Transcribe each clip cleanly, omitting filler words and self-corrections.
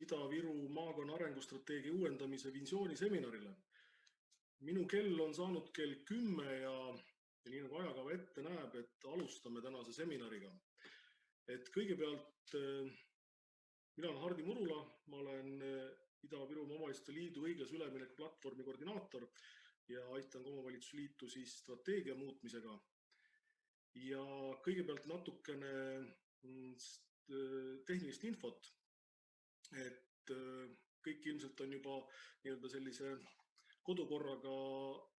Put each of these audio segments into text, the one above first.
Ida-Viru maakonna arengustrateegia uuendamise visiooniseminarile. Minu kell on saanud kell 10 ja nii nagu ajakava ette näeb, et alustame tänase seminariga. Et kõigepealt mina olen Hardi Murula, ma olen Ida-Viru Omavalitsuste Liidu õiglase ülemineku platvormi koordinaator ja aitan omavalitsusliitu siis strateegia muutmisega. Ja kõigepealt natukene tehnilist infot, et kõik ilmselt on juba nii-öelda sellise kodukorraga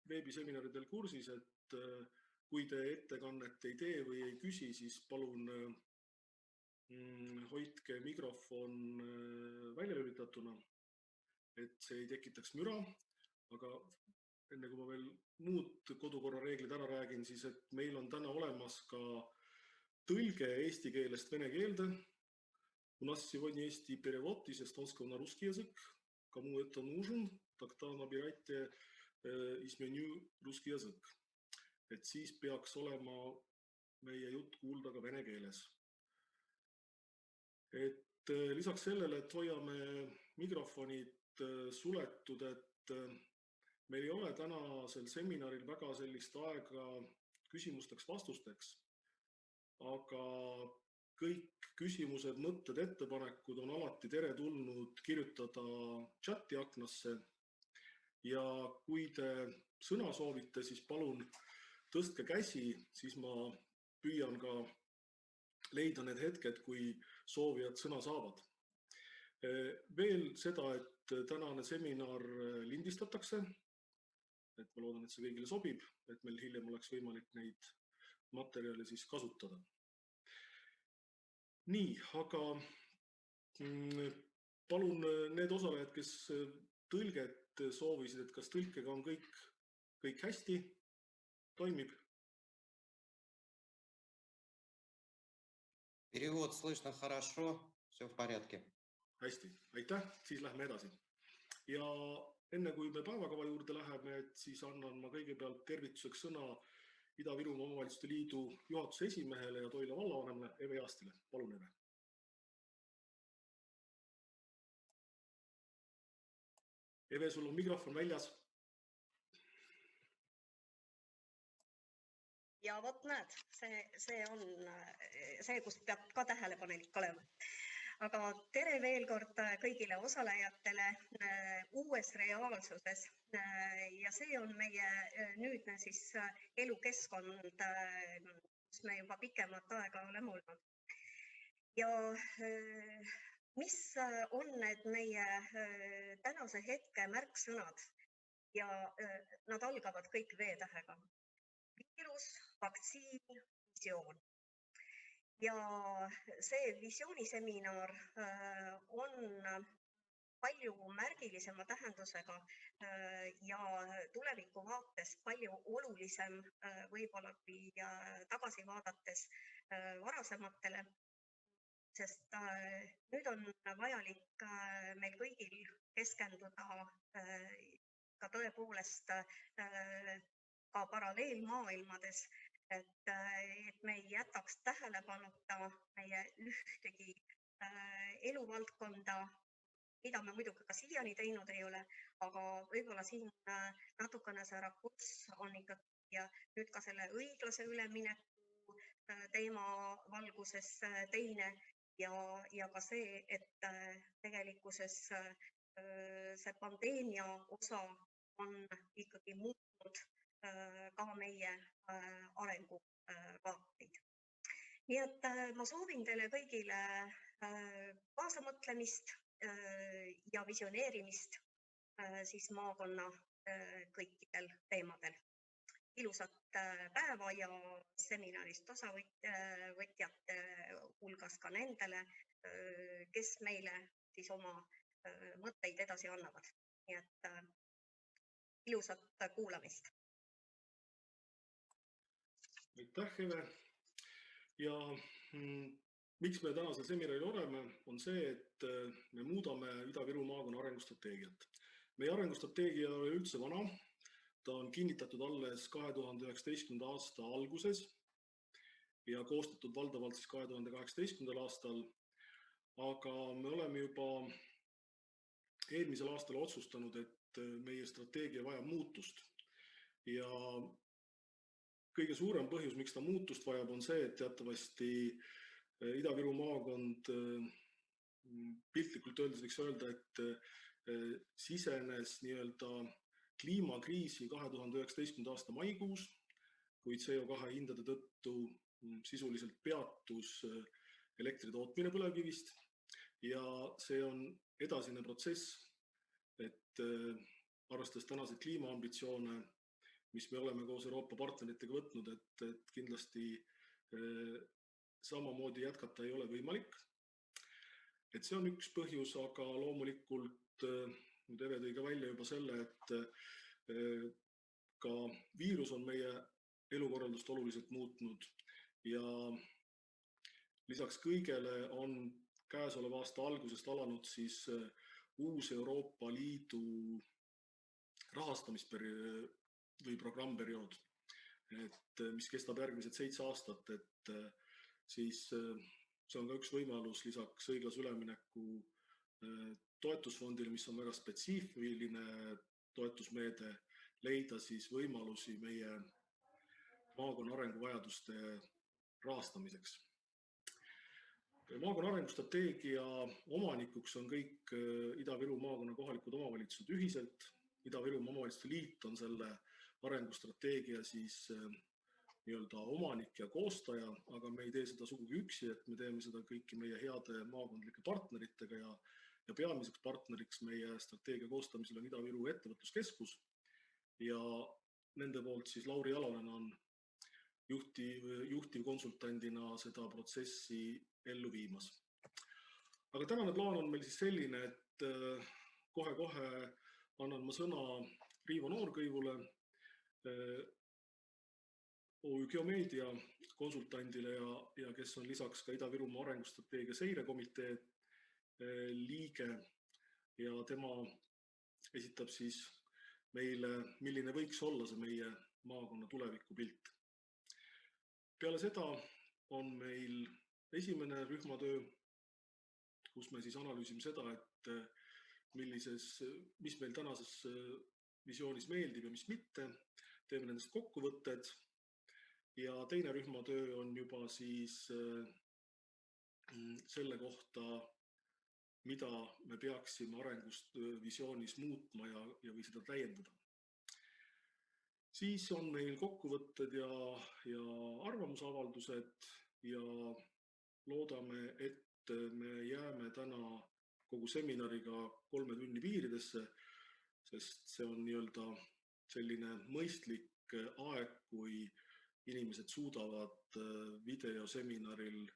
veebiseminaridel kursis, et kui te ettekannet ei tee või ei küsi, siis palun hoidke mikrofon välja lülitatuna, et see ei tekitaks müra, aga enne kui ma veel muud kodukorra reeglid ära räägin, siis et meil on täna olemas ka tõlge eesti keelest vene keelde. У нас сегодня есть и перевод из эстонского на русский язык. Кому это нужен, тогда набирайте из меню русский язык. Et siis peaks olema meie jutt kuulda ka vene keeles. Et lisaks sellele, et hoiame mikrofonid suletud, et meil ei ole tänasel seminaril väga sellist aega küsimusteks-vastusteks, aga kõik küsimused, mõtted, ettepanekud on alati teretulnud kirjutada chati aknasse. Ja kui te sõna soovite, siis palun tõstke käsi, siis ma püüan ka leida need hetked, kui soovijad sõna saavad. Veel seda, et tänane seminar lindistatakse. Et ma loodan, et see kõigile sobib, et meil hiljem oleks võimalik neid materjale siis kasutada. Nii, aga palun need osalejad, kes tõlget soovisid, et kas tõlkega on kõik hästi, toimib? Перевод слышно хорошо, все в порядке. Hästi, aitäh, siis lähme edasi. Ja enne kui me päevakava juurde läheme, et siis annan ma kõigepealt tervituseks sõna Ida-Virumaa Omavalitsuste Liidu juhatuse esimehele ja Toila vallavanemale Eve Jaastile. Palun, Eve. Eve, sul on mikrofon väljas. Ja vot näed, see on see, kus peab ka tähelepanelik olema. Aga tere veel kord kõigile osalejatele uues reaalsuses. Ja see on meie nüüdne siis elukeskkond, kus me juba pikemat aega oleme olnud. Ja mis on need meie tänase hetke märksõnad? Ja nad algavad kõik V-tähega. Viirus, vaktsiin, visioon. Ja see visiooniseminar on palju märgilisema tähendusega ja tuleviku vaates palju olulisem võib-olla kui tagasi vaadates varasematele, sest nüüd on vajalik meil kõigil keskenduda ka tõepoolest ka paralleelmaailmades, et me ei jätaks tähelepanuta meie ühtegi eluvaldkonda, mida me muidugi ka siiani teinud ei ole, aga võib-olla siin natukene see rakurss on ikkagi nüüd ka selle õiglase ülemineku teema valguses teine ja ka see, et tegelikkuses see pandeemia osa on ikkagi muutnud ka meie arenguvaateid. Nii et ma soovin teile kõigile kaasamõtlemist ja visioneerimist siis maakonna kõikidel teemadel. Ilusat päeva ja seminarist osavõtjate hulgas ka nendele, kes meile siis oma mõtteid edasi annavad. Nii et ilusat kuulamist. Aitäh, Eve. Ja miks me tänasel seminaril oleme, on see, et me muudame Ida-Viru maakonna arengustrateegiat. Meie arengustrateegia ei ole üldse vana. Ta on kinnitatud alles 2019. aasta alguses ja koostatud valdavalt siis 2018. aastal. Aga me oleme juba eelmisel aastal otsustanud, et meie strateegia vajab muutust. Ja kõige suurem põhjus, miks ta muutust vajab, on see, et teatavasti Ida-Viru maakond piltlikult öeldes võiks öelda, et sisenes nii-öelda kliimakriisi 2019. aasta maikuus, kui CO2 hindade tõttu sisuliselt peatus elektri tootmine põlevkivist. Ja see on edasine protsess, et arvestades tänaseid kliimaambitsioone, mis me oleme koos Euroopa partneritega võtnud, et kindlasti samamoodi jätkata ei ole võimalik. Et see on üks põhjus, aga loomulikult Eve tõi ka välja juba selle, et ka viirus on meie elukorraldust oluliselt muutnud ja lisaks kõigele on käesoleva aasta algusest alanud siis uus Euroopa Liidu rahastamisperiood või programmperiood, mis kestab järgmised 7 aastat, et siis see on ka üks võimalus lisaks õiglase ülemineku toetusfondile, mis on väga spetsiifiline toetusmeede, leida siis võimalusi meie maakonna arenguvajaduste rahastamiseks. Maakonna arengustrateegia omanikuks on kõik Ida-Viru maakonna kohalikud omavalitsused ühiselt. Ida-Virumaa omavalitsuste liit on selle arengustrateegia siis nii-öelda omanik ja koostaja, aga me ei tee seda sugugi üksi, et me teeme seda kõiki meie heade maakondlike partneritega ja peamiseks partneriks meie strateegia koostamisel on Ida-Viru ettevõtluskeskus ja nende poolt siis Lauri Jalonen on juhtivkonsultandina seda protsessi ellu viimas. Aga tänane plaan on meil siis selline, et kohe-kohe annan ma sõna Riivo Noorkõivule, OÜ Geomedia konsultandile ja kes on lisaks ka Ida-Virumaa arengustrateegia seirekomitee liige ja tema esitab siis meile, milline võiks olla see meie maakonna tulevikupilt. Peale seda on meil esimene rühmatöö, kus me siis analüüsime seda, et mis meil tänases visioonis meeldib ja mis mitte, teeme nendest kokkuvõtted ja teine rühmatöö on juba siis selle kohta, mida me peaksime arengust visioonis muutma ja või seda täiendada. Siis on meil kokkuvõtted ja arvamusavaldused ja loodame, et me jääme täna kogu seminariga 3 tunni piiridesse, sest see on nii-öelda selline mõistlik aeg, kui inimesed suudavad videoseminaril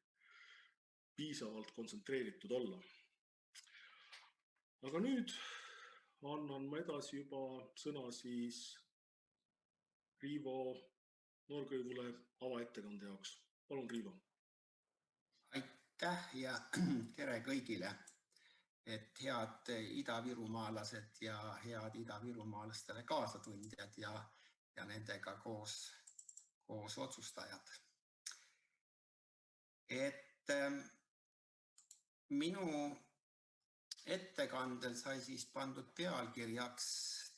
piisavalt kontsentreeritud olla. Aga nüüd annan ma edasi juba sõna siis Riivo Noorkõivule avaettekande jaoks. Palun, Riivo. Aitäh ja tere kõigile, et head idavirumaalased ja head idavirumaalastele kaasatundjad ja nendega koos otsustajad. Et minu ettekandel sai siis pandud pealkirjaks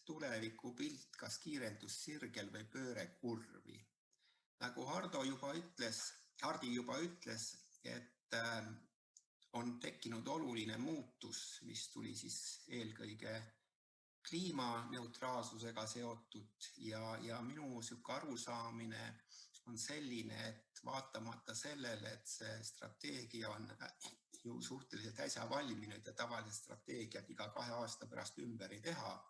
tulevikupilt, kas kiirendussirgel või pööre kurvi. Nagu Hardi juba ütles, et on tekkinud oluline muutus, mis tuli siis eelkõige kliimaneutraalsusega seotud ja minu arusaamine on selline, et vaatamata sellele, et see strateegia on ju suhteliselt äsja valminud ja tavalised strateegiad iga 2 aasta pärast ümber ei teha,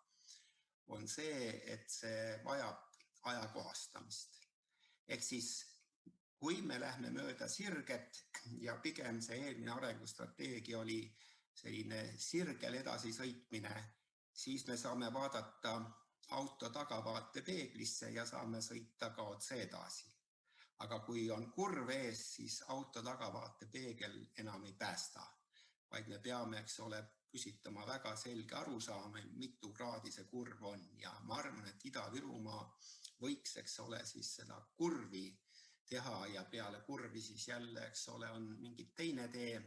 on see, et see vajab ajakohastamist. Ehk siis, kui me lähme mööda sirget ja pigem see eelmine arengustrateegia oli selline sirgel edasisõitmine, siis me saame vaadata auto tagavaate peeglisse ja saame sõita ka otse edasi. Aga kui on kurv ees, siis auto tagavaate peegel enam ei päästa, vaid me peame, püsitama väga selge arusaama, mitu kraadi see kurv on. Ja ma arvan, et Ida-Virumaa võiks, siis seda kurvi teha ja peale kurvi siis jälle, on mingi teine tee,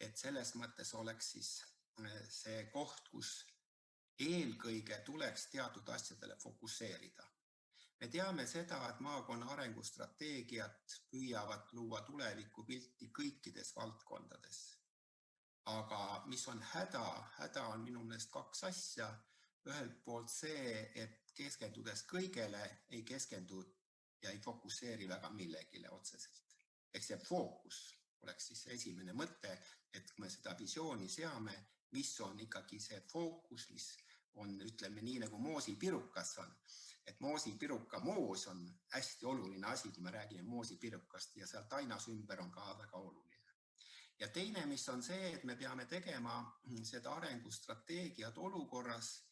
et selles mõttes oleks siis see koht, kus eelkõige tuleks teatud asjadele fokusseerida. Me teame seda, et maakonna arengustrateegiat püüavad luua tulevikupilti kõikides valdkondades. Aga mis on häda on minu meelest 2 asja. Ühelt poolt see, et keskendudes kõigele ei keskendu ja ei fokusseeri väga millegile otseselt. Ehk see fookus oleks siis esimene mõte, et kui me seda visiooni seame, mis on ikkagi see fookus, mis on, ütleme nii, nagu moosipirukas on. Et moosipiruka moos on hästi oluline asi, kui me räägime moosipirukast ja sealt ainas ümber on ka väga oluline. Ja teine, mis on see, et me peame tegema seda arengustrateegiat olukorras,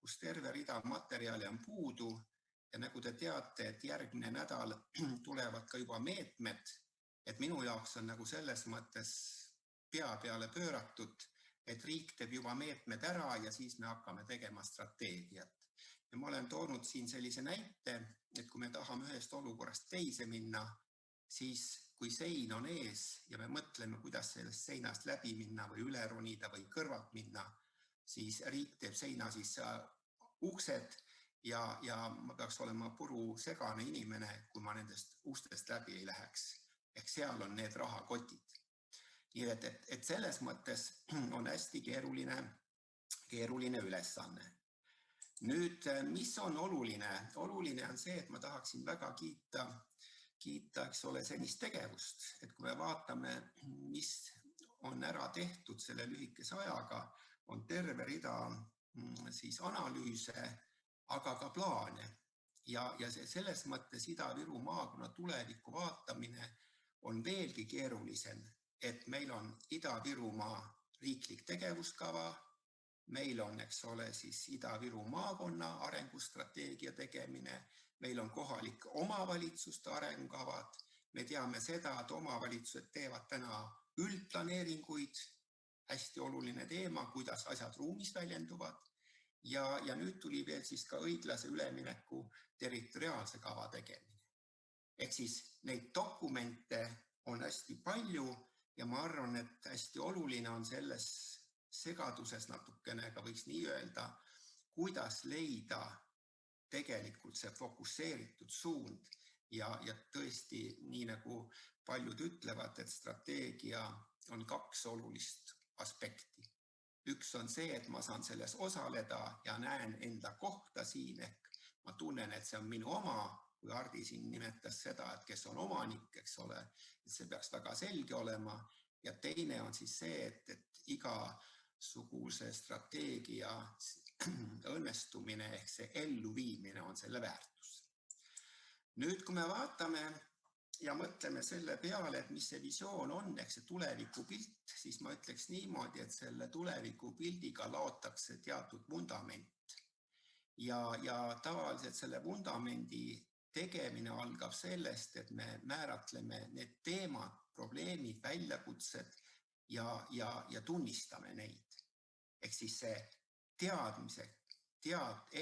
kus terve rida materjali on puudu ja nagu te teate, et järgmine nädal tulevad ka juba meetmed, et minu jaoks on nagu selles mõttes pea peale pööratud, et riik teeb juba meetmed ära ja siis me hakkame tegema strateegiat. Ja ma olen toonud siin sellise näite, et kui me tahame ühest olukorrast teise minna, siis kui sein on ees ja me mõtleme, kuidas sellest seinast läbi minna või üle ronida või kõrvalt minna, siis riik teeb seina sisse uksed ja ma peaks olema puru segane inimene, kui ma nendest ustest läbi ei läheks. Ehk seal on need rahakotid. Nii et selles mõttes on hästi keeruline ülesanne. Nüüd, mis on oluline? Oluline on see, et ma tahaksin väga kiita, eks ole, senist tegevust. Et kui me vaatame, mis on ära tehtud selle lühikese ajaga, on terve rida siis analüüse, aga ka plaane. Ja selles mõttes Ida-Viru maakonna tuleviku vaatamine on veelgi keerulisem, et meil on Ida-Virumaa riiklik tegevuskava, meil on, eks ole, siis Ida-Viru maakonna arengustrateegia tegemine, meil on kohalike omavalitsuste arengukavad, me teame seda, et omavalitsused teevad täna üldplaneeringuid, hästi oluline teema, kuidas asjad ruumis väljenduvad ja nüüd tuli veel siis ka õiglase ülemineku territoriaalse kava tegemine. Ehk siis neid dokumente on hästi palju ja ma arvan, et hästi oluline on selles segaduses natukene, ka võiks nii öelda, kuidas leida tegelikult see fokusseeritud suund ja tõesti, nii nagu paljud ütlevad, et strateegia on 2 olulist aspekti. Üks on see, et ma saan selles osaleda ja näen enda kohta siin, ehk ma tunnen, et see on minu oma, kui Hardi siin nimetas seda, et kes on omanik, eks ole, et see peaks väga selge olema. Ja teine on siis see, et igasuguse strateegia õnnestumine ehk see elluviimine on selle väärtus. Nüüd, kui me vaatame ja mõtleme selle peale, et mis see visioon on, ehk see tulevikupilt, siis ma ütleks niimoodi, et selle tulevikupildiga laotakse teatud vundament. Ja tavaliselt selle vundamendi tegemine algab sellest, et me määratleme need teemad, probleemid, väljakutsed ja tunnistame neid. Ehk siis see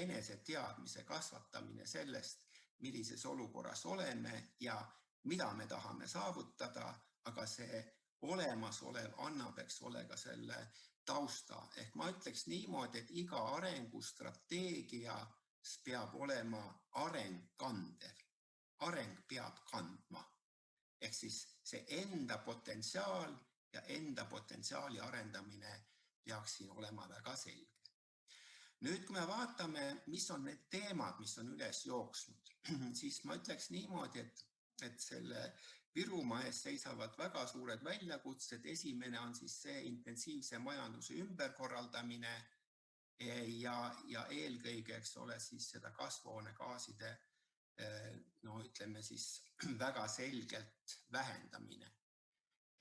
eneseteadmise kasvatamine sellest, millises olukorras oleme ja mida me tahame saavutada, aga see olemasolev annab, eks ole, ka selle tausta. Ehk ma ütleks niimoodi, et iga arengustrateegia peab olema areng kandev. Areng peab kandma. Ehk siis see enda potentsiaal ja enda potentsiaali arendamine peaks siin olema väga selge. Nüüd, kui me vaatame, mis on need teemad, mis on üles jooksnud, siis ma ütleks niimoodi, et selle Virumaa ees seisavad väga suured väljakutsed. Esimene on siis see intensiivse majanduse ümberkorraldamine ja eelkõige, eks ole, siis seda kasvuhoonegaaside, ütleme siis väga selgelt vähendamine.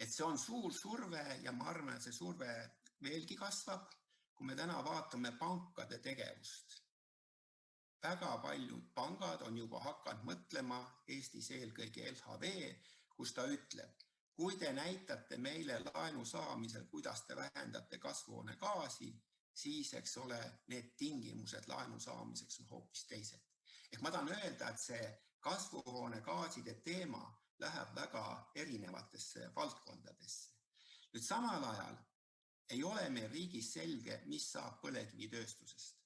Et see on suur surve ja ma arvan, et see surve veelgi kasvab, kui me täna vaatame pankade tegevust. Väga paljud pangad on juba hakanud mõtlema, Eestis eelkõige LHV, kus ta ütleb, kui te näitate meile laenu saamisel, kuidas te vähendate kasvuhoonegaasi, siis, eks ole, need tingimused laenu saamiseks on hoopis teised. Ehk ma tahan öelda, et see kasvuhoonegaaside teema läheb väga erinevatesse valdkondadesse. Nüüd samal ajal ei ole meil riigis selge, mis saab põlevkivitööstusest.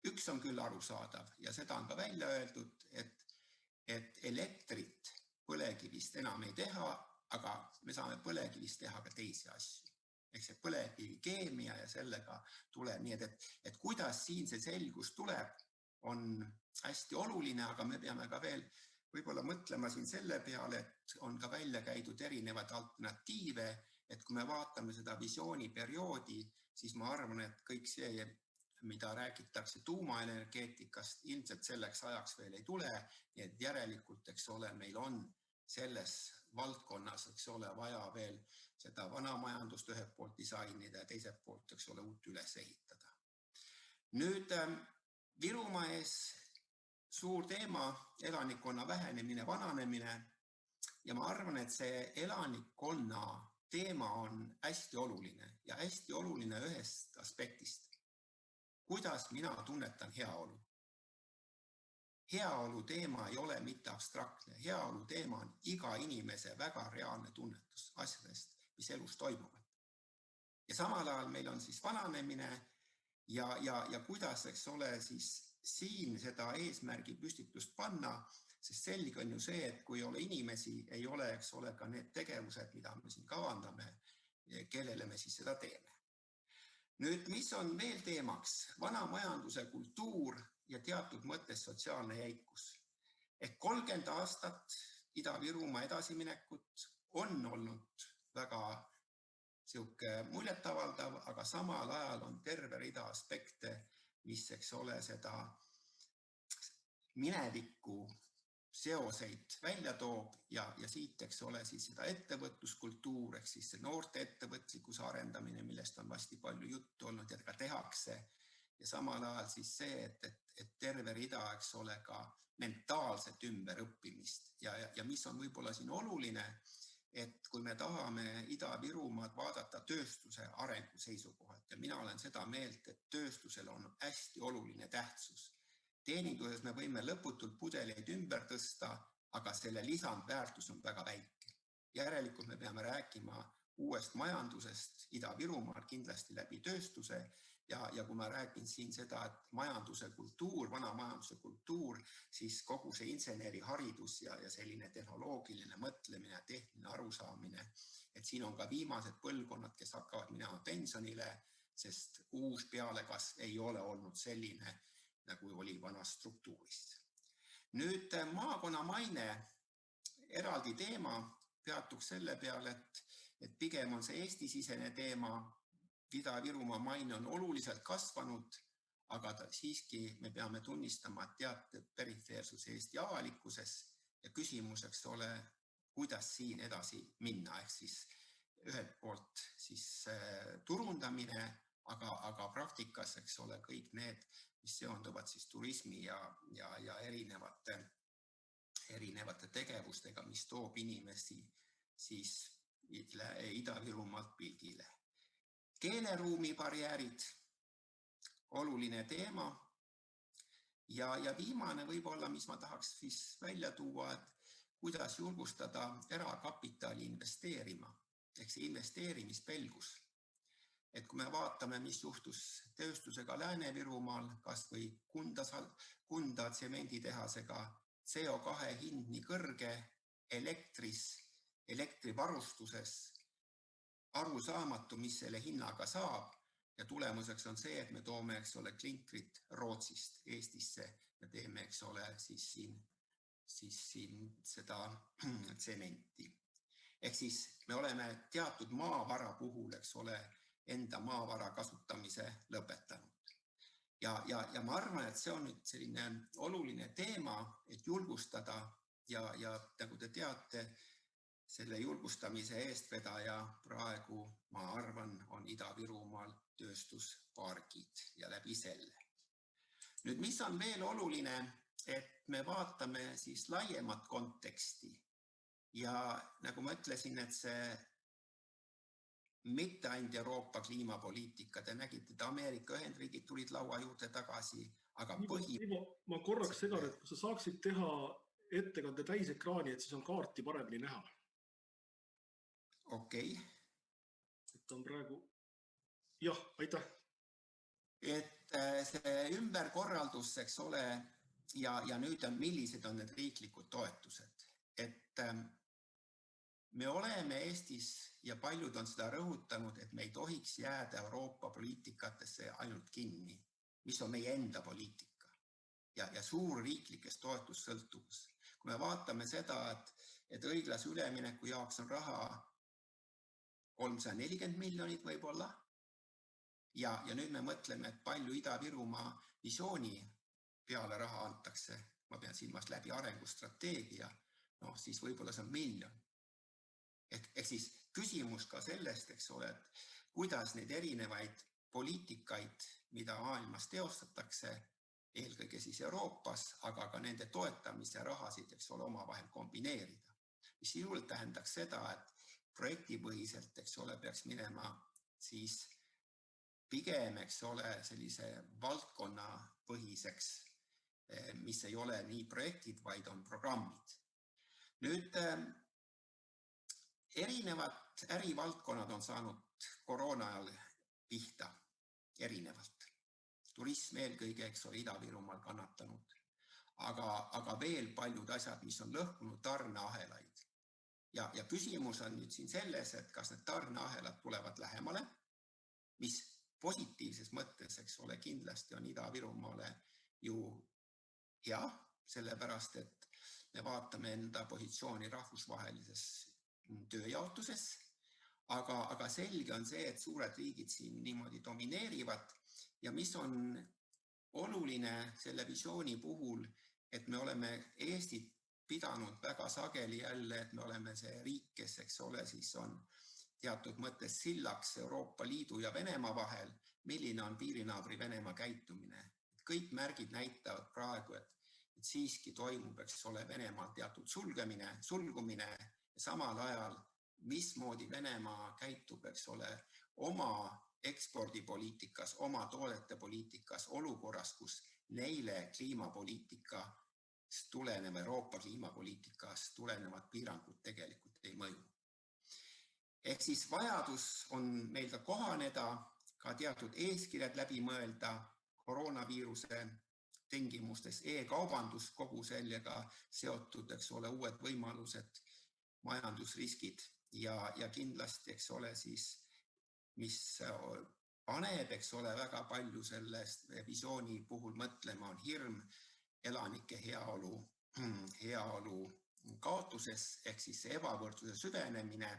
Üks on küll arusaadav ja seda on ka välja öeldud, et elektrit põlevkivist enam ei teha, aga me saame põlevkivist teha ka teisi asju. Ehk see põlevkivi keemia ja sellega tuleb. Nii et kuidas siin see selgus tuleb, on hästi oluline, aga me peame ka veel võib-olla mõtlema siin selle peale, et on ka välja käidud erinevaid alternatiive, et kui me vaatame seda visiooniperioodi, siis ma arvan, et kõik see, mida räägitakse tuumaenergeetikast, ilmselt selleks ajaks veel ei tule, nii et järelikult, eks ole, meil on selles valdkonnas, eks ole, vaja veel seda vana majandust ühelt poolt disainida ja teiselt poolt, eks ole, uut üles ehitada. Nüüd Virumaa ees suur teema, elanikkonna vähenemine, vananemine ja ma arvan, et see elanikkonna teema on hästi oluline ja hästi oluline ühest aspektist. Kuidas mina tunnetan heaolu? Heaolu teema ei ole mitte abstraktne. Heaolu teema on iga inimese väga reaalne tunnetus asjadest, mis elus toimuvad. Ja samal ajal meil on siis vananemine ja kuidas, eks ole, siis siin seda eesmärgi püstitust panna, sest selge on ju see, et kui ei ole inimesi, ei ole, eks ole, ka need tegevused, mida me siin kavandame, kellele me siis seda teeme. Nüüd, mis on veel teemaks? Vana majanduse kultuur ja teatud mõttes sotsiaalne jäikus. Ehk 30 aastat Ida-Virumaa edasiminekut on olnud väga muljetavaldav, aga samal ajal on terve rida aspekte, mis, eks ole, seda mineviku seoseid välja toob ja siit, eks ole, siis seda ettevõtluskultuur, ehk siis see noorte ettevõtlikkuse arendamine, millest on vasti palju juttu olnud ja ka tehakse. Ja samal ajal siis see, et terve rida, eks ole, ka mentaalset ümberõppimist ja mis on võib-olla siin oluline, et kui me tahame Ida-Virumaad vaadata tööstuse arengu seisukohalt ja mina olen seda meelt, et tööstusel on hästi oluline tähtsus. Teeninduses me võime lõputult pudeleid ümber tõsta, aga selle lisandväärtus on väga väike. Järelikult me peame rääkima uuest majandusest Ida-Virumaal kindlasti läbi tööstuse ja kui ma räägin siin seda, et majanduse kultuur, vana majanduse kultuur, siis kogu see inseneriharidus ja selline tehnoloogiline mõtlemine ja tehniline arusaamine, et siin on ka viimased põlvkonnad, kes hakkavad minema pensionile, sest uus pealekasv ei ole olnud selline, nagu oli vanas struktuuris. Nüüd maakonna maine, eraldi teema, peatuks selle peale, et pigem on see Eesti-sisene teema, Ida-Virumaa maine on oluliselt kasvanud, aga siiski me peame tunnistama teatud perifeersus Eesti avalikkuses ja küsimuseks ole, kuidas siin edasi minna, ehk siis ühelt poolt siis turundamine, aga praktikas, eks ole, kõik need, mis seonduvad siis turismi ja erinevate tegevustega, mis toob inimesi siis Ida-Virumaalt pildile. Keeleruumi barjäärid, oluline teema ja viimane võib-olla, mis ma tahaks siis välja tuua, et kuidas julgustada erakapitali investeerima, ehk see investeerimispelgus. Et kui me vaatame, mis juhtus tööstusega Lääne-Virumaal, kas või Kunda tsemenditehasega, CO2 hind nii kõrge, elektrivarustuses, arusaamatu, mis selle hinnaga saab ja tulemuseks on see, et me toome, eks ole, klinkrit Rootsist Eestisse ja teeme, eks ole, siis siin seda tsementi. Ehk siis me oleme teatud maavara puhul, eks ole, enda maavara kasutamise lõpetanud. Ja ma arvan, et see on nüüd selline oluline teema, et julgustada ja nagu te teate, selle julgustamise eestvedaja praegu, ma arvan, on Ida-Virumaal tööstuspargid ja läbi selle. Nüüd, mis on veel oluline, et me vaatame siis laiemat konteksti ja nagu ma ütlesin, et see mitte ainult Euroopa kliimapoliitika, te nägite, et Ameerika Ühendriigid tulid laua juurde tagasi, aga ma korraks segan, et kui sa saaksid teha ettekande täisekraani, et siis on kaarti paremini näha. Okei. Et on praegu Jah, aitäh. Et see ümberkorraldus, eks ole, ja nüüd millised on need riiklikud toetused. Et me oleme Eestis ja paljud on seda rõhutanud, et me ei tohiks jääda Euroopa poliitikatesse ainult kinni, mis on meie enda poliitika ja suur riiklikest toetussõltuvus. Kui me vaatame seda, et õiglase ülemineku jaoks on raha 340 miljonit võib-olla, ja nüüd me mõtleme, et palju Ida-Virumaa visiooni peale raha antakse, ma pean silmas läbi arengustrateegia, siis võib-olla see on 1 miljon. Ehk siis küsimus ka sellest, eks ole, et kuidas neid erinevaid poliitikaid, mida maailmas teostatakse, eelkõige siis Euroopas, aga ka nende toetamise rahasid, eks ole, omavahel kombineerida. Mis sisuliselt tähendaks seda, et projektipõhiselt, eks ole, peaks minema siis pigem, eks ole, sellise valdkonna põhiseks, mis ei ole nii projektid, vaid on programmid. Nüüd erinevad ärivaldkonnad on saanud koroona ajal pihta erinevalt. Turism eelkõige, eks ole, Ida-Virumaal kannatanud, aga veel paljud asjad, mis on lõhkunud tarneahelaid. Ja küsimus on nüüd siin selles, et kas need tarneahelad tulevad lähemale, mis positiivses mõttes, eks ole, kindlasti on Ida-Virumaale ju hea, sellepärast, et me vaatame enda positsiooni rahvusvahelises tööjaotuses, aga selge on see, et suured riigid siin niimoodi domineerivad ja mis on oluline selle visiooni puhul, et me oleme Eestit pidanud väga sageli jälle, et me oleme see riik, kes, eks ole, siis on teatud mõttes sillaks Euroopa Liidu ja Venemaa vahel, milline on piirinaabri Venemaa käitumine. Kõik märgid näitavad praegu, et siiski toimub, eks ole, Venemaal teatud sulgumine ja samal ajal, mismoodi Venemaa käitub, eks ole, oma ekspordipoliitikas, oma toodete poliitikas, olukorras, kus neile kliimapoliitikast tuleneva Euroopa kliimapoliitikast tulenevad piirangud tegelikult ei mõju. Ehk siis vajadus on meil ka kohaneda, ka teatud eeskirjad läbi mõelda koroonaviiruse tingimustes, e-kaubandus kogu sellega seotud, eks ole, uued võimalused, majandusriskid ja kindlasti, eks ole, siis mis paneb, eks ole, väga palju sellest visiooni puhul mõtlema on hirm elanike heaolu kaotuses ehk siis see ebavõrdsuse süvenemine,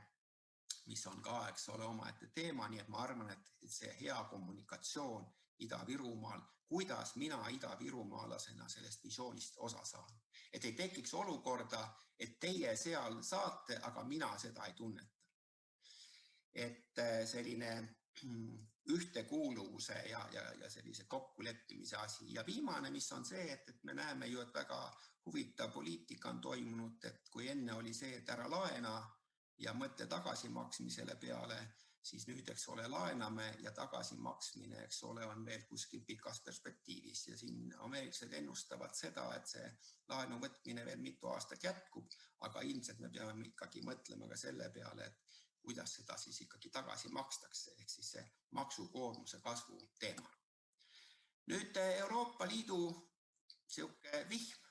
mis on ka, eks ole, omaette teema, nii et ma arvan, et see hea kommunikatsioon Ida-Virumaal, kuidas mina Ida-Virumaalasena sellest visioonist osa saan. Et ei tekiks olukorda, et teie seal saate, aga mina seda ei tunneta. Et selline ühtekuuluvuse ja sellise kokkuleppimise asi. Ja viimane, mis on see, et me näeme ju, et väga huvitav poliitika on toimunud, et kui enne oli see, et ära laena ja mõtle tagasimaksmisele peale, siis nüüd, eks ole, laename ja tagasimaksmine, eks ole, on veel kuskil pikas perspektiivis ja siin ameeriklased ennustavad seda, et see laenu võtmine veel mitu aastat jätkub, aga ilmselt me peame ikkagi mõtlema ka selle peale, et kuidas seda siis ikkagi tagasi makstakse, ehk siis see maksukoormuse kasvu teema. Nüüd Euroopa Liidu sihuke vihm,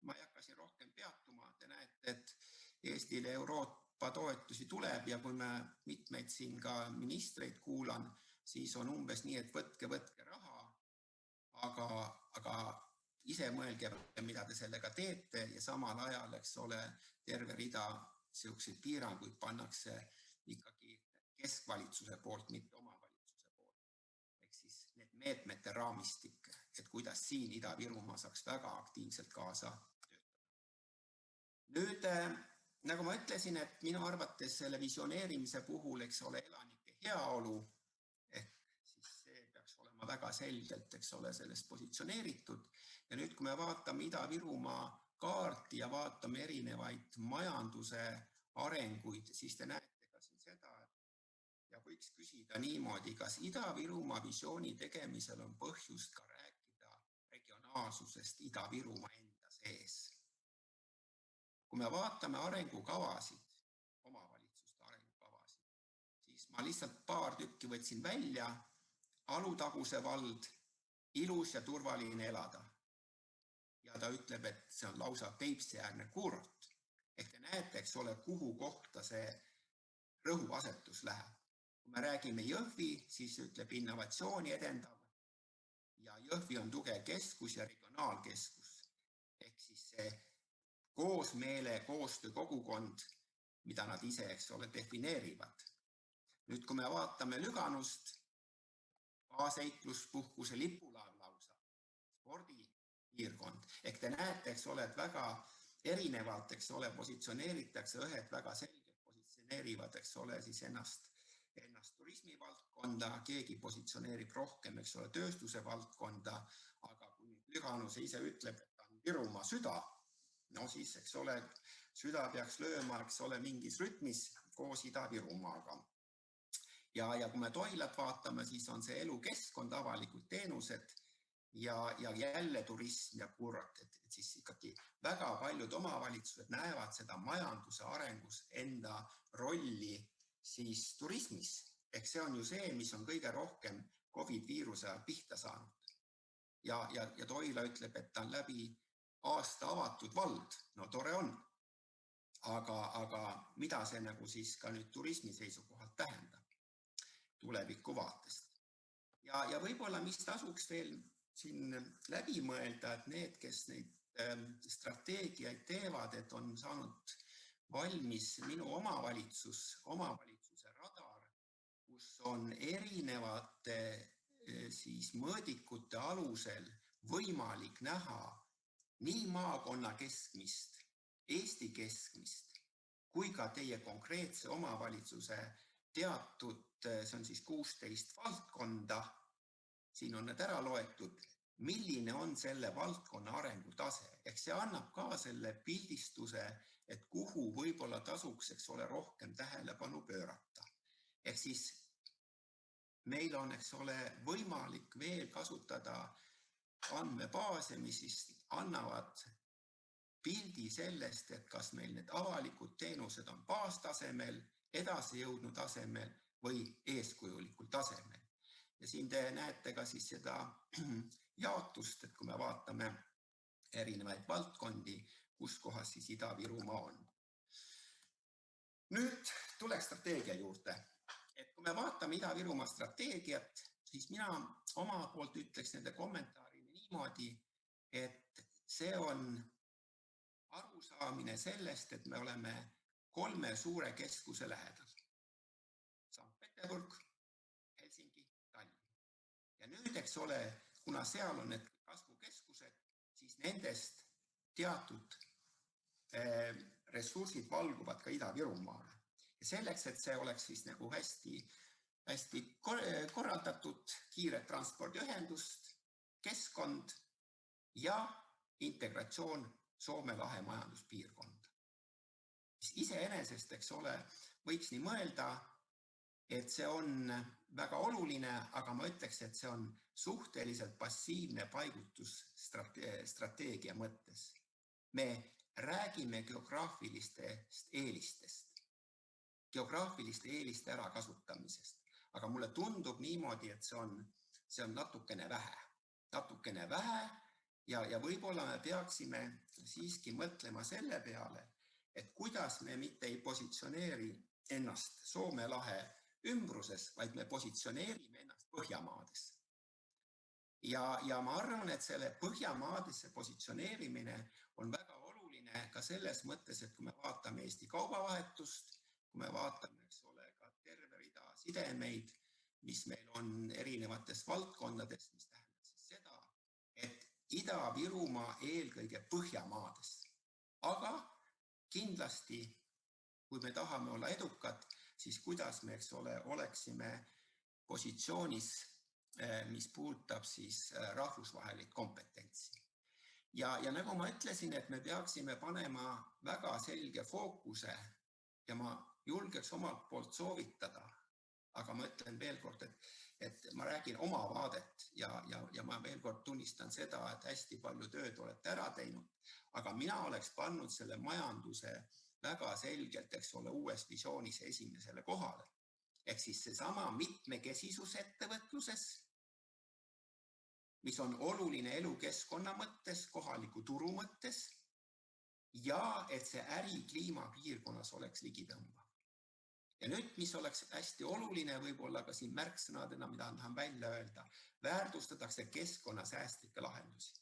ma ei hakka siin rohkem peatuma, te näete, et Eestile Euroopa toetusi tuleb ja kui me mitmeid siin ka ministreid kuulan, siis on umbes nii, et võtke raha, aga ise mõelge, mida te sellega teete ja samal ajal, eks ole, terve rida selliseid piiranguid pannakse ikkagi keskvalitsuse poolt, mitte omavalitsuse poolt. Ehk siis need meetmete raamistik, et kuidas siin Ida-Virumaa saaks väga aktiivselt kaasa töötada. Nüüd, nagu ma ütlesin, et minu arvates selle visioneerimise puhul, eks ole, elanike heaolu, ehk siis see peaks olema väga selgelt, eks ole, sellest positsioneeritud. Ja nüüd, kui me vaatame Ida-Virumaa kaarti ja vaatame erinevaid majanduse arenguid, siis te näete ka siin seda, ja võiks küsida niimoodi, kas Ida-Virumaa visiooni tegemisel on põhjust ka rääkida regionaalsusest Ida-Virumaa enda sees. Kui me vaatame arengukavasid, omavalitsuste arengukavasid, siis ma lihtsalt paar tükki võtsin välja, Alutaguse vald, ilus ja turvaline elada. Ja ta ütleb, et see on lausa Peipsiäärne kuurort. Ehk te näete, eks ole, kuhu kohta see rõhuasetus läheb. Kui me räägime Jõhvi, siis ütleb innovatsiooni edendav ja Jõhvi on tugev keskus ja regionaalkeskus. Ehk siis see koosmeele, koostöö kogukond, mida nad ise, eks ole, defineerivad. Nüüd, kui me vaatame Lüganust, baasseikluspuhkuse lipulaev lausa, spordipiirkond. Ehk te näete, eks ole, et väga erinevalt, eks ole, positsioneeritakse, ühed väga selgelt positsioneerivad, eks ole, siis ennast turismivaldkonda, keegi positsioneerib rohkem, eks ole, tööstuse valdkonda, aga kui Lüganuse ise ütleb, et ta on Virumaa süda, no siis, eks ole, süda peaks lööma, eks ole, mingis rütmis koos Ida-Virumaaga. Ja kui me Toilat vaatame, siis on see elukeskkond, avalikud teenused ja jälle turism ja kuurort. Et siis ikkagi väga paljud omavalitsused näevad seda majanduse arengus enda rolli siis turismis. Ehk see on ju see, mis on kõige rohkem COVID-viiruse ajal pihta saanud. Ja Toila ütleb, et ta on läbi aasta avatud vald. No tore on. Aga mida see nagu siis ka nüüd turismi seisukohalt tähendab? Tuleviku vaatest. Ja võib-olla, mis tasuks veel siin läbi mõelda, et need, kes neid strateegiaid teevad, et on saanud valmis minu omavalitsuse radar, kus on erinevate siis mõõdikute alusel võimalik näha nii maakonna keskmist, Eesti keskmist, kui ka teie konkreetse omavalitsuse teatud, see on siis 16 valdkonda, siin on need ära loetud, milline on selle valdkonna arengutase. Ehk see annab ka selle pildistuse, et kuhu võib-olla tasuks, eks ole, rohkem tähelepanu pöörata. Ehk siis meil on, eks ole, võimalik veel kasutada andmebaase, mis siis annavad pildi sellest, et kas meil need avalikud teenused on baastasemel, edasi jõudnud tasemel või eeskujulikul tasemel. Ja siin te näete ka siis seda jaotust, et kui me vaatame erinevaid valdkondi, kus kohas siis Ida-Virumaa on. Nüüd tuleks strateegia juurde. Et kui me vaatame Ida-Virumaa strateegiat, siis mina oma poolt ütleks nende kommentaarina niimoodi, et see on arusaamine sellest, et me oleme 3 suure keskuse lähedal. Sankt-Peterburg, Helsingi, Tallinn. Ja nüüd, eks ole, kuna seal on need kasvukeskused, siis nendest teatud ressursid valguvad ka Ida-Virumaale. Ja selleks, et see oleks siis nagu hästi korraldatud, kiiret transpordiühendust, keskkond ja integratsioon Soome lahe majanduspiirkonda. Iseenesest, eks ole, võiks nii mõelda, et see on väga oluline, aga ma ütleks, et see on suhteliselt passiivne paigutusstrateegia mõttes. Me räägime geograafilistest eeliste ärakasutamisest, aga mulle tundub niimoodi, et see on natukene vähe ja võib-olla me peaksime siiski mõtlema selle peale, et kuidas me mitte ei positsioneeri ennast Soome lahe ümbruses, vaid me positsioneerime ennast Põhjamaades. Ja ma arvan, et selle Põhjamaadesse positsioneerimine on väga oluline ka selles mõttes, et kui me vaatame Eesti kaubavahetust, kui me vaatame, eks ole, ka terve rida sidemeid, mis meil on erinevates valdkondades, mis tähendab siis seda, et Ida-Virumaa eelkõige Põhjamaades. Aga kindlasti, kui me tahame olla edukad, siis kuidas me, eks ole, oleksime positsioonis, mis puudutab siis rahvusvahelist kompetentsi. Ja nagu ma ütlesin, et me peaksime panema väga selge fookuse ja ma julgeks omalt poolt soovitada, aga ma ütlen veel kord, et ma räägin oma vaadet ja ma veel kord tunnistan seda, et hästi palju tööd olete ära teinud, aga mina oleks pannud selle majanduse väga selgelt, eks ole, uues visioonis esimesele kohale. Ehk siis seesama mitmekesisus ettevõtluses, mis on oluline elukeskkonna mõttes, kohaliku turu mõttes ja et see äri kliimapiirkonnas oleks ligitõmbav. Ja nüüd, mis oleks hästi oluline võib-olla ka siin märksõnadena, mida tahan välja öelda, väärtustatakse keskkonnasäästlikke lahendusi.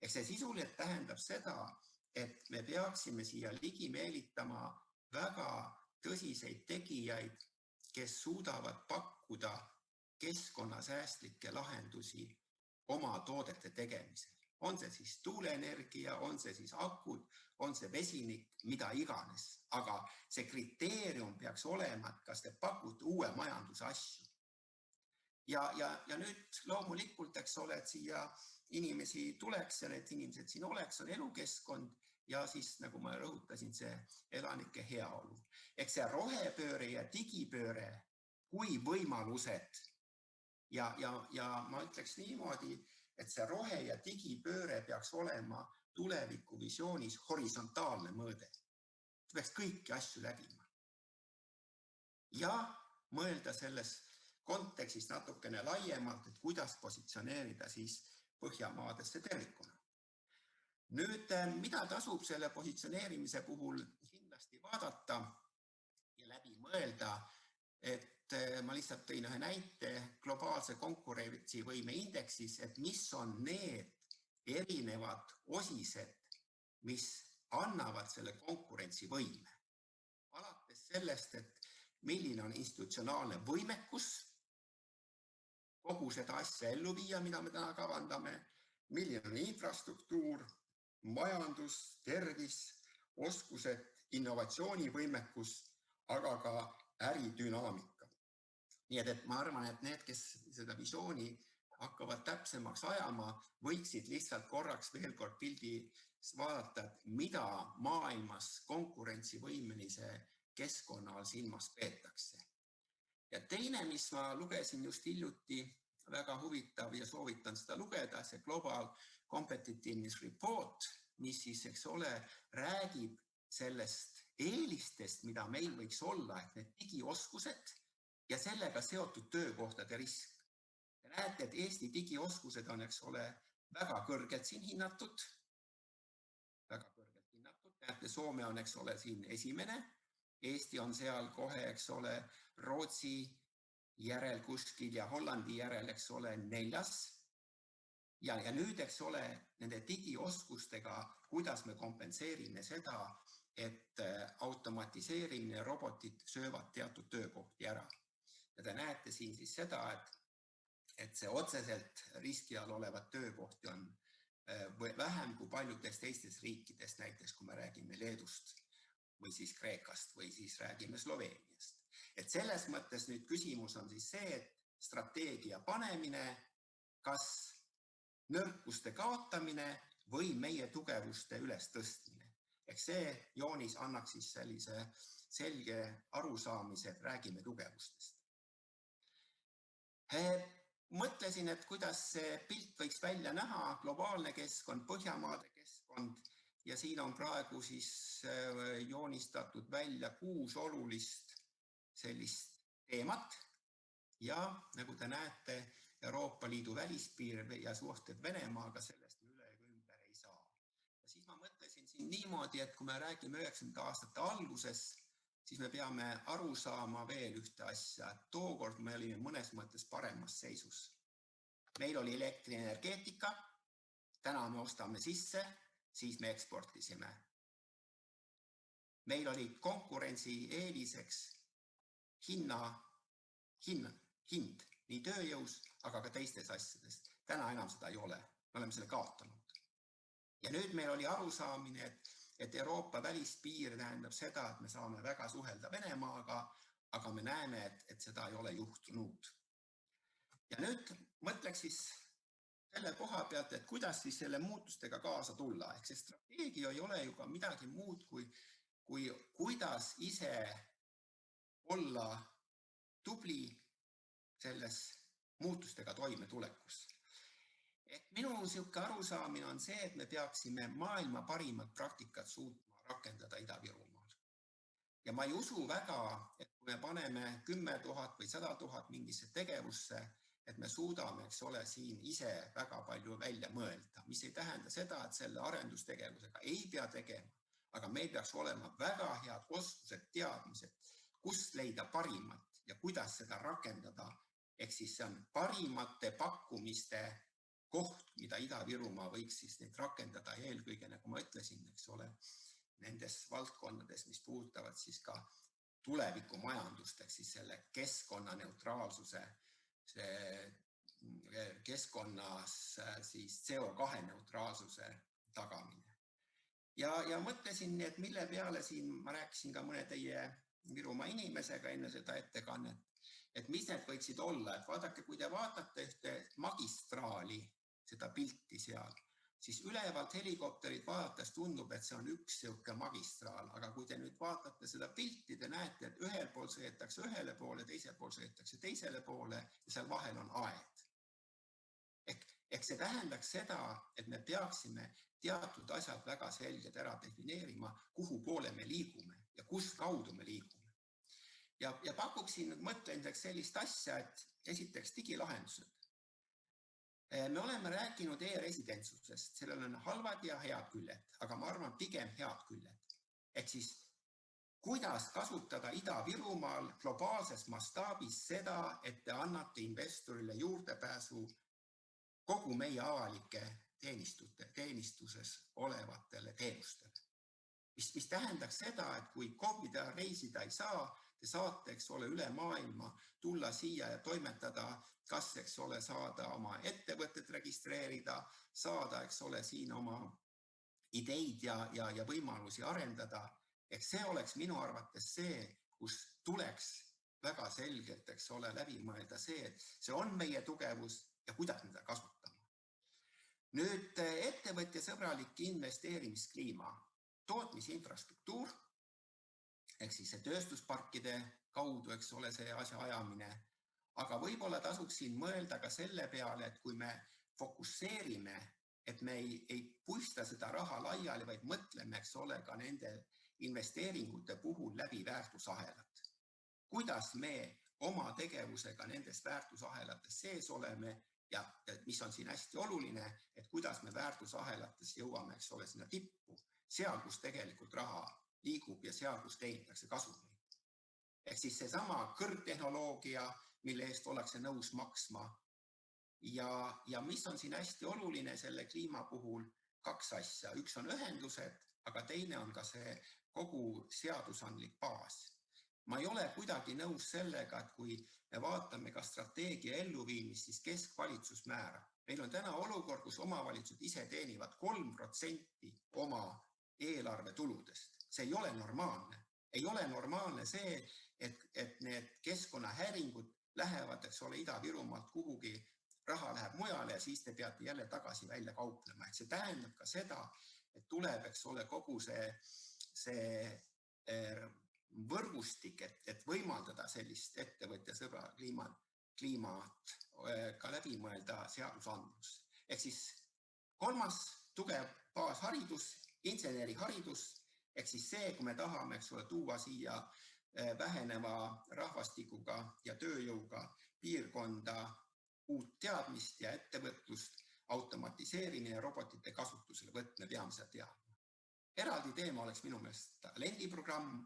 Ehk see sisuliselt tähendab seda, et me peaksime siia ligi meelitama väga tõsiseid tegijaid, kes suudavad pakkuda keskkonnasäästlikke lahendusi oma toodete tegemisel. On see siis tuuleenergia, on see siis akud, on see vesinik, mida iganes. Aga see kriteerium peaks olema, et kas te pakute uue majanduse asju. Ja nüüd loomulikult, eks ole, et siia inimesi tuleks ja need inimesed siin oleks, on elukeskkond ja siis, nagu ma rõhutasin, see elanike heaolu. Ehk see rohepööre ja digipööre kui võimalused ja ma ütleks niimoodi, et see rohe- ja digipööre peaks olema tuleviku visioonis horisontaalne mõõde. See peaks kõiki asju läbima. Ja mõelda selles kontekstis natukene laiemalt, et kuidas positsioneerida siis Põhjamaadesse tervikuna. Nüüd, mida tasub selle positsioneerimise puhul kindlasti vaadata ja läbi mõelda, et ma lihtsalt tõin ühe näite globaalse konkurentsivõime indeksis, et mis on need erinevad osised, mis annavad selle konkurentsivõime. Alates sellest, et milline on institutsionaalne võimekus kogu seda asja ellu viia, mida me täna kavandame, milline on infrastruktuur, majandus, tervis, oskused, innovatsioonivõimekus, aga ka äridünaamika. Nii et ma arvan, et need, kes seda visiooni hakkavad täpsemaks ajama, võiksid lihtsalt korraks veel kord pildi vaadata, et mida maailmas konkurentsivõimelise keskkonna all silmas peetakse. Ja teine, mis ma lugesin just hiljuti, väga huvitav ja soovitan seda lugeda, see Global Competitiveness Report, mis siis, eks ole, räägib sellest eelistest, mida meil võiks olla, et need digioskused ja sellega seotud töökohtade risk. Ja näete, et Eesti digioskused on, eks ole, väga kõrgelt siin hinnatud. Väga kõrgelt hinnatud. Näete, Soome on, eks ole, siin esimene. Eesti on seal kohe, eks ole, Rootsi järel kuskil ja Hollandi järel, eks ole, 4. Ja nüüd, eks ole, nende digioskustega, kuidas me kompenseerime seda, et automatiseerimine ja robotid söövad teatud töökohti ära. Ja te näete siin siis seda, et see otseselt riski all olevat töökohti on vähem kui paljudes teistes riikides, näiteks kui me räägime Leedust või siis Kreekast või siis räägime Sloveeniast. Et selles mõttes nüüd küsimus on siis see, et strateegia panemine, kas nõrkuste kaotamine või meie tugevuste üles tõstmine. Ehk see joonis annaks siis sellise selge arusaamise, et räägime tugevustest. Mõtlesin, et kuidas see pilt võiks välja näha, globaalne keskkond, Põhjamaade keskkond ja siin on praegu siis joonistatud välja 6 olulist sellist teemat ja nagu te näete, Euroopa Liidu välispiir ja suhted Venemaaga, sellest me üle ega ümber ei saa. Ja siis ma mõtlesin siin niimoodi, et kui me räägime 90. aastate alguses, siis me peame aru saama veel ühte asja, et tookord me olime mõnes mõttes paremas seisus. Meil oli elektrienergeetika, täna me ostame sisse, siis me eksportisime. Meil oli konkurentsi eeliseks hind, nii tööjõus, aga ka teistes asjades. Täna enam seda ei ole, me oleme selle kaotanud. Ja nüüd meil oli arusaamine, et Euroopa välispiir tähendab seda, et me saame väga suhelda Venemaaga, aga me näeme, et seda ei ole juhtunud. Ja nüüd mõtleks siis selle koha pealt, et kuidas siis selle muutustega kaasa tulla. Ehk see strateegia ei ole ju ka midagi muud kui kuidas ise olla tubli selles muutustega toimetulekus. Et minu siuke arusaamine on see, et me peaksime maailma parimat praktikat suutma rakendada Ida-Virumaal. Ja ma ei usu väga, et kui me paneme 10 000 või 100 000 mingisse tegevusse, et me suudame, eks ole, siin ise väga palju välja mõelda, mis ei tähenda seda, et selle arendustegevusega ei pea tegema, aga meil peaks olema väga head oskused, teadmised, kust leida parimat ja kuidas seda rakendada. Ehk siis see on parimate pakkumiste koht, mida Ida-Virumaa võiks siis neid rakendada eelkõige, nagu ma ütlesin, eks ole, nendes valdkondades, mis puudutavad siis ka tulevikumajandust, ehk siis selle keskkonnaneutraalsuse, keskkonnas siis CO2 neutraalsuse tagamine. Ja mõtlesin, et mille peale siin ma rääkisin ka mõne teie Virumaa inimesega enne seda ettekannet, et mis need võiksid olla, et vaadake, kui te vaatate ühte magistraali, seda pilti seal, siis ülevalt helikopterid vaadates tundub, et see on üks siuke magistraal, aga kui te nüüd vaatate seda pilti, te näete, et ühel pool sõidetakse ühele poole, teisel pool sõidetakse teisele poole ja seal vahel on aed. Ehk see tähendaks seda, et me peaksime teatud asjad väga selgelt ära defineerima, kuhu poole me liigume ja kus kaudu me liigume. Ja pakuksin nüüd mõtlendaks sellist asja, et esiteks digilahendused. Me oleme rääkinud e-residentsusest, sellel on halvad ja head küljed, aga ma arvan pigem head küljed. Ehk siis, kuidas kasutada Ida-Virumaal globaalses mastaabis seda, et te annate investorile juurdepääsu kogu meie avalike teenistuses olevatele teenustele. Mis tähendaks seda, et kui COVID-i reisida ei saa, te saate, eks ole, üle maailma tulla siia ja toimetada, kas, eks ole, saada oma ettevõtet registreerida, saada, eks ole, siin oma ideid ja võimalusi arendada. Ehk see oleks minu arvates see, kus tuleks väga selgelt, eks ole, läbi mõelda see, et see on meie tugevus ja kuidas me seda kasutame. Nüüd ettevõtjasõbralik investeerimiskliima, tootmisinfrastruktuur, ehk siis see tööstusparkide kaudu, eks ole, see asja ajamine, aga võib-olla tasuks siin mõelda ka selle peale, et kui me fokusseerime, et me ei puista seda raha laiali, vaid mõtleme, eks ole, ka nende investeeringute puhul läbi väärtusahelat. Kuidas me oma tegevusega nendes väärtusahelates sees oleme ja mis on siin hästi oluline, et kuidas me väärtusahelates jõuame, eks ole, sinna tippu, seal, kus tegelikult raha liigub ja seal, kus teenitakse kasumit. Ehk siis seesama kõrgtehnoloogia, mille eest ollakse nõus maksma. Ja mis on siin hästi oluline selle kliima puhul? Kaks asja. Üks on ühendused, aga teine on ka see kogu seadusandlik baas. Ma ei ole kuidagi nõus sellega, et kui me vaatame ka strateegia elluviimist, siis keskvalitsus määrab. Meil on täna olukord, kus omavalitsused ise teenivad 3% oma eelarve tuludest. See ei ole normaalne. Ei ole normaalne see, et need keskkonnahäiringud lähevad, eks ole, Ida-Virumaalt kuhugi, raha läheb mujale ja siis te peate jälle tagasi välja kauplema. See tähendab ka seda, et tuleb, eks ole, kogu see võrgustik, et võimaldada sellist ettevõtjasõbra kliimat ka läbi mõelda seadusandlus. Ehk siis kolmas tugev baasharidus, inseneriharidus, ehk siis see, kui me tahame, eks ole, tuua siia väheneva rahvastikuga ja tööjõuga piirkonda uut teadmist ja ettevõtlust, automatiseerimine ja robotite kasutusele võtme peame seda teadma. Eraldi teema oleks minu meelest talendiprogramm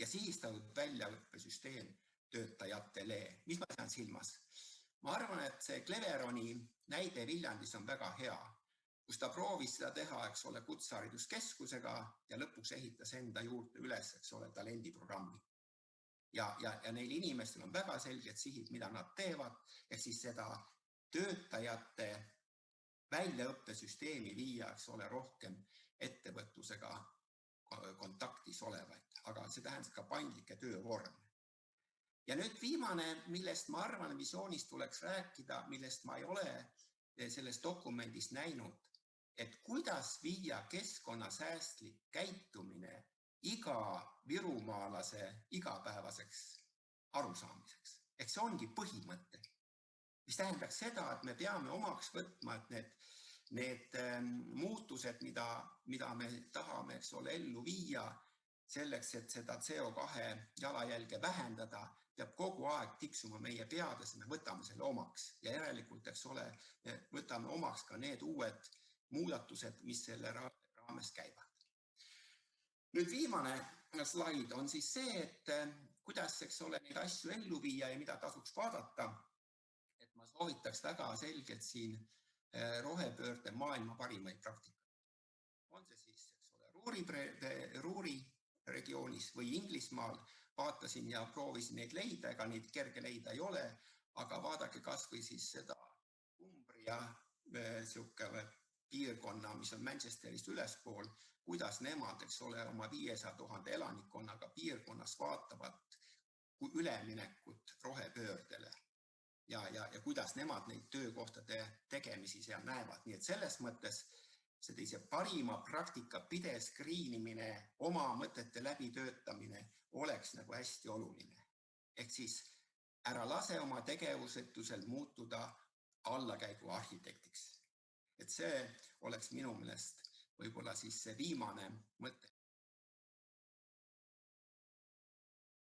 ja sihistatud väljaõppesüsteem töötajatele. Mis ma tean silmas? Ma arvan, et see Cleveroni näide Viljandis on väga hea, kus ta proovis seda teha, eks ole, kutsehariduskeskusega ja lõpuks ehitas enda juurde üles, eks ole, talendiprogrammi. Ja neil inimestel on väga selged sihid, mida nad teevad, ehk siis seda töötajate väljaõppesüsteemi viia, eks ole, rohkem ettevõtlusega kontaktis olevaid, aga see tähendab ka paindlikke töövorme. Ja nüüd viimane, millest ma arvan, visioonist tuleks rääkida, millest ma ei ole selles dokumendis näinud, et kuidas viia keskkonnasäästlik käitumine iga virumaalase igapäevaseks arusaamiseks. Ehk see ongi põhimõte, mis tähendaks seda, et me peame omaks võtma, et need muutused, mida me tahame, eks ole, ellu viia, selleks, et seda CO2 jalajälge vähendada, peab kogu aeg tiksuma meie peades, me võtame selle omaks ja järelikult, eks ole, me võtame omaks ka need uued muudatused, mis selle raames käivad. Nüüd viimane slaid on siis see, et kuidas, eks ole, neid asju ellu viia ja mida tasuks vaadata. Et ma soovitaks väga selgelt siin rohepöörde maailma parimaid praktikaid. On see siis, eks ole, Ruuri regioonis või Inglismaal, vaatasin ja proovisin neid leida, ega neid kerge leida ei ole, aga vaadake kas või siis seda Umbria piirkonna, mis on Manchesterist ülespool, kuidas nemad, eks ole, oma 500 000 elanikkonnaga piirkonnas vaatavad üleminekut rohepöördele ja kuidas nemad neid töökohtade tegemisi seal näevad. Nii et selles mõttes sellise parima praktika pidev skriinimine, oma mõtete läbitöötamine oleks nagu hästi oluline. Ehk siis ära lase oma tegevusetusel muutuda allakäigu arhitektiks. Et see oleks minu meelest võib-olla siis see viimane mõte.